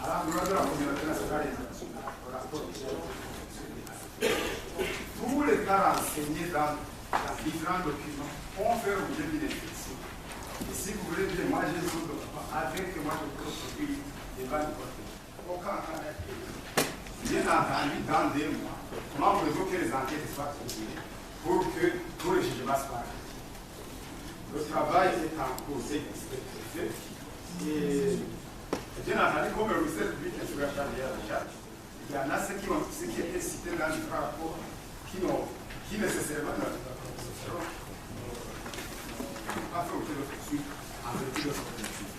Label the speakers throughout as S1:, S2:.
S1: Alors, nous avons la communauté nationale internationale, le rapport tous les cas renseignés dans différents documents ont fait l'objet d'une inscription. Et si vous voulez dire, moi j'ai le document, avec moi je peux produire des vins de côté. Aucun cas n'est bien entendu, dans 2 mois, comment voulez-vous que les enquêtes soient continuées pour que tous les jugements soient faits? Le travail est en cours, c'est fait. Et bien entendu, comme le ministère public est sur la charge déjà, il y en a ceux qui étaient cités dans les rapports qui nécessairement ne seront pas fait aucune poursuite en vertu de ce principe.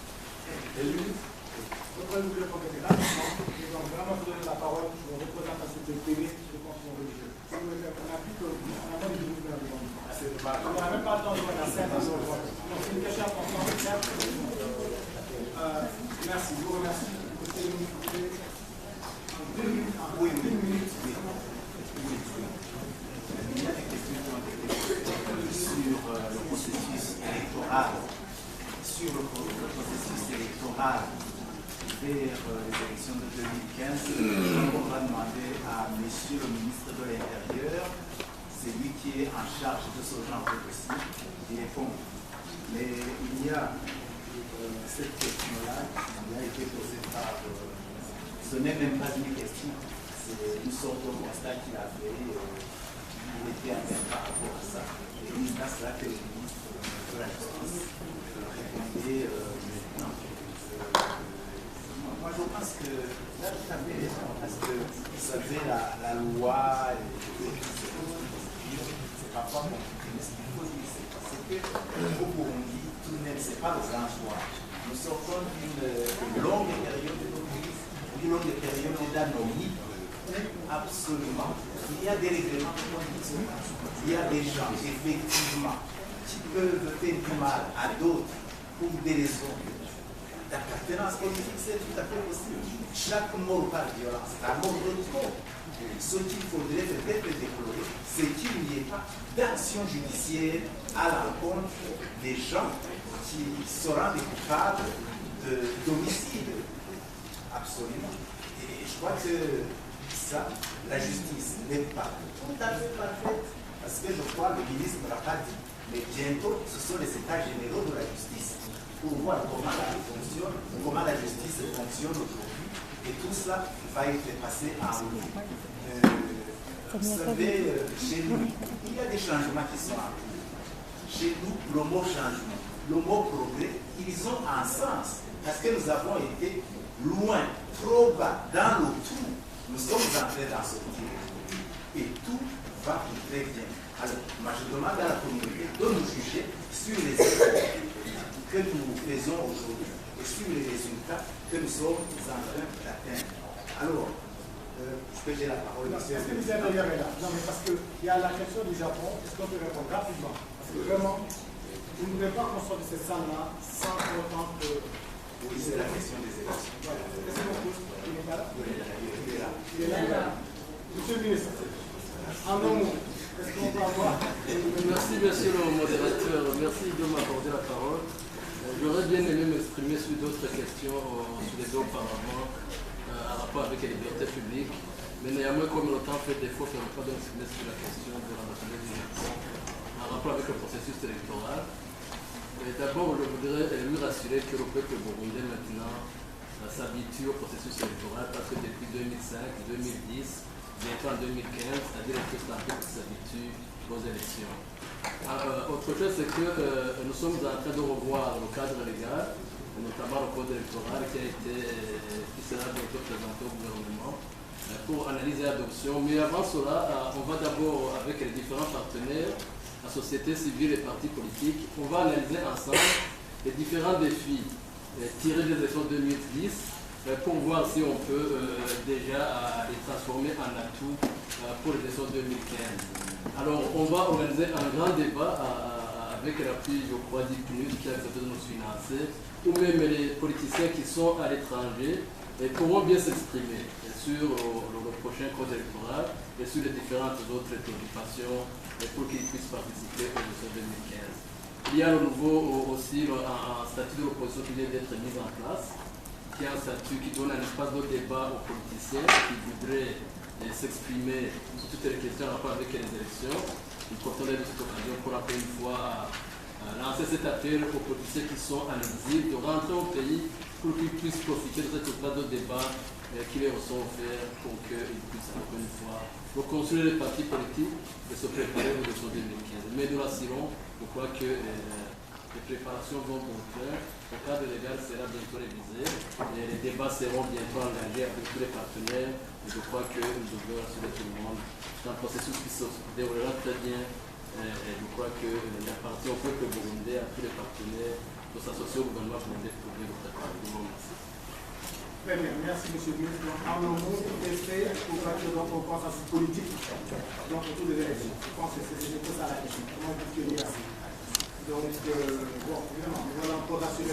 S1: Et lui,
S2: votre vous voulez compléter là, donc vraiment vous donner la parole aux représentants de télé de conflit religieux. Si vous voulez faire un appui, on a même du gouvernement. On n'a même pas le temps de voir la scène. Donc c'est une question importante. Merci, je vous remercie.
S3: Oui, 1 minute. Il y a des questions qui ont été posées sur le processus électoral, vers les élections de 2015. On va demander à Monsieur le ministre de l'Intérieur, c'est lui qui est en charge de ce genre de dossier, d'y répondre. Mais il y a cette question-là qui a été posée par... ce n'est même pas une question, c'est une sorte de constat qu'il a fait. Il était atteint par rapport à ça. Et c'est à cela que le ministre de la Justice répondait maintenant. Moi, je pense que là, tout à fait raison, parce que vous savez, la loi, c'est parfois compliqué, mais ce qu'il faut dire, c'est qu'au Burundi, tout de même, ce n'est pas le grand soir. Nous sortons d'une longue période de crise, d'une longue période d'anomie, absolument. Il y a des règlements politiques, il y a des gens, effectivement, qui peuvent faire du mal à d'autres pour des raisons d'appartenance politique, c'est tout à fait possible. Chaque mort par violence, la mort de trop. Ce qu'il faudrait peut-être déplorer, c'est qu'il n'y ait pas d'action judiciaire à l'encontre des gens qui seront des coupables d'homicide. Absolument. Et je crois que ça, la justice n'est pas tout à fait parfaite, parce que je crois que le ministre ne l'a pas dit. Mais bientôt, ce sont les états généraux de la justice pour voir comment la justice fonctionne aujourd'hui. Et tout cela va être passé en ligne. Vous savez, chez nous, il y a des changements qui sont en cours. Chez nous, le mot changement, le mot progrès, ils ont un sens. Parce que nous avons été loin, trop bas, dans le trou. Nous sommes entrés dans ce trou. Et tout va très bien. Alors, moi je demande à la communauté de nous juger sur les efforts que nous faisons aujourd'hui et sur les résultats que nous sommes en train d'atteindre. Alors, est-ce que j'ai la parole?
S2: Est-ce que vous êtes d'ailleurs là? Non, mais parce qu'il y a la question du Japon, est-ce qu'on peut répondre rapidement? Parce que vraiment, vous ne pouvez pas qu'on sorte de cette salle-là sans autant que...
S3: Oui, c'est la question des élections.
S2: Voilà. Est-ce que vous il n'est pas là?
S3: Il est là.
S2: Il est là. Monsieur le ministre, en un mot, est-ce qu'on peut avoir...
S4: Merci, monsieur le modérateur. Merci de m'accorder la parole. J'aurais bien aimé m'exprimer sur d'autres questions, sur les deux auparavant, en rapport avec les libertés publiques. Mais néanmoins, comme le temps fait défaut, je ne vais pas m'exprimer sur la question de la nationalité du Japon, en rapport avec le processus électoral. D'abord, je voudrais lui rassurer que le peuple burundais maintenant s'habitue au processus électoral parce que depuis 2005, 2010, bientôt en 2015, c'est-à-dire que c'est un peuple qui s'habitue aux élections. Autre chose, c'est que nous sommes en train de revoir le cadre légal, notamment le code électoral qui sera bientôt présenté au gouvernement pour analyser l'adoption. Mais avant cela, on va d'abord, avec les différents partenaires, la société civile et les partis politiques, on va analyser ensemble les différents défis tirés des élections 2010 pour voir si on peut déjà les transformer en atout pour les élections 2015. Alors, on va organiser un grand débat avec l'appui, je crois, d'IPNUS qui a accepté de nous financer, ou même les politiciens qui sont à l'étranger et pourront bien s'exprimer sur le prochain code électoral et sur les différentes autres préoccupations pour qu'ils puissent participer aux élections 2015. Il y a le nouveau aussi un statut de l'opposition qui vient d'être mis en place. qui a un statut qui donne un espace de débat aux politiciens qui voudraient s'exprimer sur toutes les questions en rapport avec les élections. Il contenait de cette occasion pour encore une fois lancer cet appel aux politiciens qui sont en exil de rentrer au pays pour qu'ils puissent profiter de cet espace de débat qui leur sont offerts pour qu'ils puissent encore une fois reconstruire les partis politiques et se préparer aux élections 2015. Mais nous l'assurons, je crois que les préparations vont bon train. Le cadre légal sera bientôt révisé et les débats seront bientôt engagés avec tous les partenaires. Et je crois que nous devons assurer tout le monde. C'est un processus qui se déroulera très bien. Et je crois qu'il appartient au peuple burundais, à tous les partenaires, de s'associer au gouvernement burundais pour bien le préparer. Je vous remercie.
S2: Très bien, merci M. le ministre. Donc, en un mot, tout est fait pour bâtir donc un consensus politique donc, autour des élections. Je pense que c'est ça la question. Comment vous tenir à ça? Donc, bon, évidemment, nous allons encore assurer.